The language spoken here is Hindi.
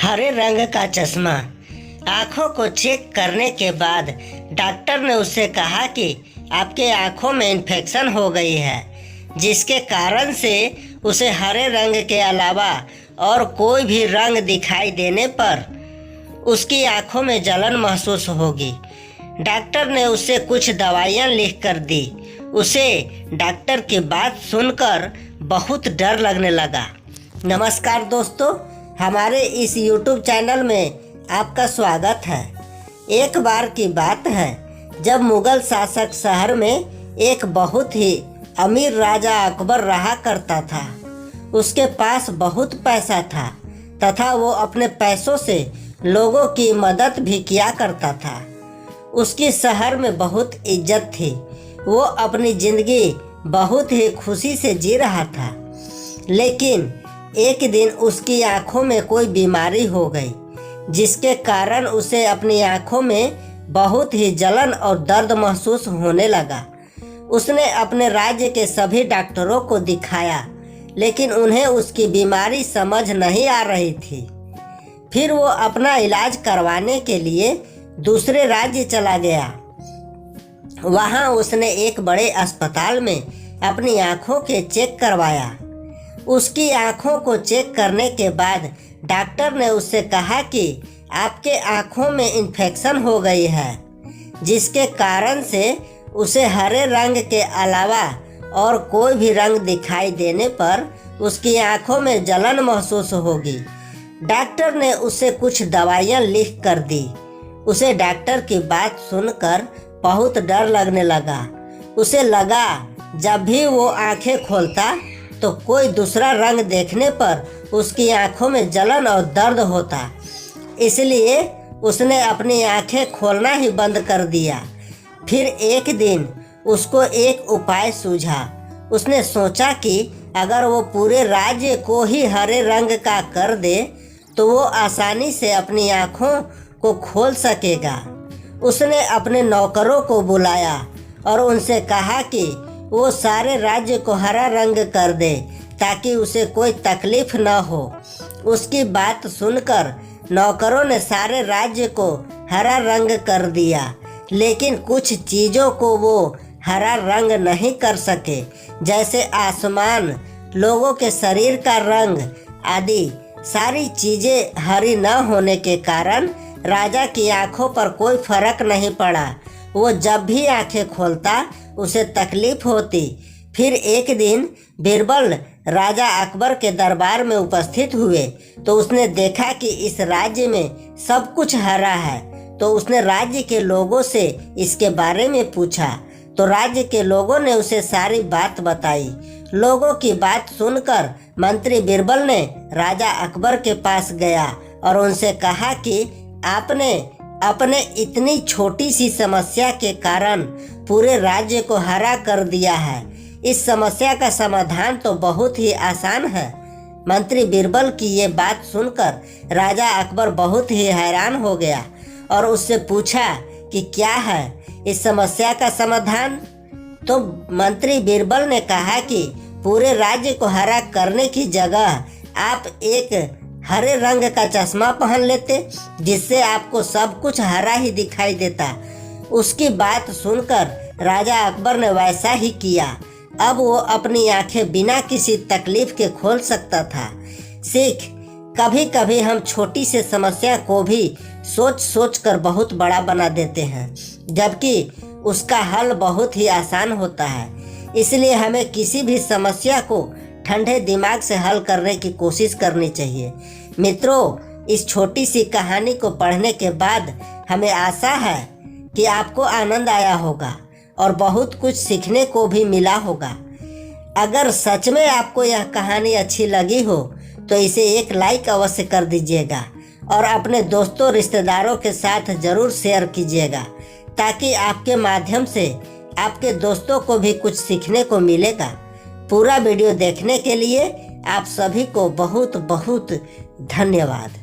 हरे रंग का चश्मा। आंखों को चेक करने के बाद डॉक्टर ने उससे कहा कि आपके आंखों में इन्फेक्शन हो गई है, जिसके कारण से उसे हरे रंग के अलावा और कोई भी रंग दिखाई देने पर उसकी आंखों में जलन महसूस होगी। डॉक्टर ने उसे कुछ दवाइयाँ लिख कर दी। उसे डॉक्टर की बात सुनकर बहुत डर लगने लगा। नमस्कार दोस्तों, हमारे इस YouTube चैनल में आपका स्वागत है। एक बार की बात है जब मुगल शासक शहर में एक बहुत ही अमीर राजा अकबर रहा करता था। उसके पास बहुत पैसा था तथा वो अपने पैसों से लोगों की मदद भी किया करता था। उसकी शहर में बहुत इज्जत थी। वो अपनी जिंदगी बहुत ही खुशी से जी रहा था। लेकिन एक दिन उसकी आंखों में कोई बीमारी हो गई, जिसके कारण उसे अपनी आंखों में बहुत ही जलन और दर्द महसूस होने लगा। उसने अपने राज्य के सभी डॉक्टरों को दिखाया, लेकिन उन्हें उसकी बीमारी समझ नहीं आ रही थी। फिर वो अपना इलाज करवाने के लिए दूसरे राज्य चला गया। वहाँ उसने एक बड़े अस्पताल में अपनी आंखों के चेक करवाया। उसकी आंखों को चेक करने के बाद डॉक्टर ने उससे कहा कि आपके आंखों में इन्फेक्शन हो गई है, जिसके कारण से उसे हरे रंग के अलावा और कोई भी रंग दिखाई देने पर उसकी आंखों में जलन महसूस होगी। डॉक्टर ने उसे कुछ दवाइयाँ लिख कर दी। उसे डॉक्टर की बात सुनकर बहुत डर लगने लगा। उसे लगा जब भी वो आंखें खोलता तो कोई दूसरा रंग देखने पर उसकी आंखों में जलन और दर्द होता। इसलिए उसने अपनी आंखें खोलना ही बंद कर दिया। फिर एक दिन उसको एक उपाय सूझा। उसने सोचा कि अगर वो पूरे राज्य को ही हरे रंग का कर दे तो वो आसानी से अपनी आंखों को खोल सकेगा। उसने अपने नौकरों को बुलाया और उनसे कहा कि वो सारे राज्य को हरा रंग कर दे ताकि उसे कोई तकलीफ न हो। उसकी बात सुनकर नौकरों ने सारे राज्य को हरा रंग कर दिया, लेकिन कुछ चीज़ों को वो हरा रंग नहीं कर सके, जैसे आसमान, लोगों के शरीर का रंग आदि। सारी चीज़ें हरी न होने के कारण राजा की आंखों पर कोई फर्क नहीं पड़ा। वो जब भी आंखें खोलता उसे तकलीफ होती। फिर एक दिन बीरबल राजा अकबर के दरबार में उपस्थित हुए तो उसने देखा कि इस राज्य में सब कुछ हरा है। तो उसने राज्य के लोगों से इसके बारे में पूछा तो राज्य के लोगों ने उसे सारी बात बताई। लोगों की बात सुनकर मंत्री बीरबल ने राजा अकबर के पास गया और उनसे कहा कि आपने अपने इतनी छोटी सी समस्या के कारण पूरे राज्य को हरा कर दिया है। इस समस्या का समाधान तो बहुत ही आसान है। मंत्री बीरबल की ये बात सुनकर राजा अकबर बहुत ही हैरान हो गया और उससे पूछा कि क्या है इस समस्या का समाधान। तो मंत्री बीरबल ने कहा कि पूरे राज्य को हरा करने की जगह आप एक हरे रंग का चश्मा पहन लेते, जिससे आपको सब कुछ हरा ही दिखाई देता। उसकी बात सुनकर राजा अकबर ने वैसा ही किया। अब वो अपनी आंखें बिना किसी तकलीफ के खोल सकता था। सीख, कभी कभी हम छोटी सी समस्या को भी सोच सोच कर बहुत बड़ा बना देते हैं, जबकि उसका हल बहुत ही आसान होता है। इसलिए हमें किसी भी समस्या को ठंडे दिमाग से हल करने की कोशिश करनी चाहिए। मित्रों, इस छोटी सी कहानी को पढ़ने के बाद हमें आशा है कि आपको आनंद आया होगा और बहुत कुछ सीखने को भी मिला होगा। अगर सच में आपको यह कहानी अच्छी लगी हो तो इसे एक लाइक अवश्य कर दीजिएगा और अपने दोस्तों रिश्तेदारों के साथ ज़रूर शेयर कीजिएगा, ताकि आपके माध्यम से आपके दोस्तों को भी कुछ सीखने को मिलेगा। पूरा वीडियो देखने के लिए आप सभी को बहुत बहुत धन्यवाद।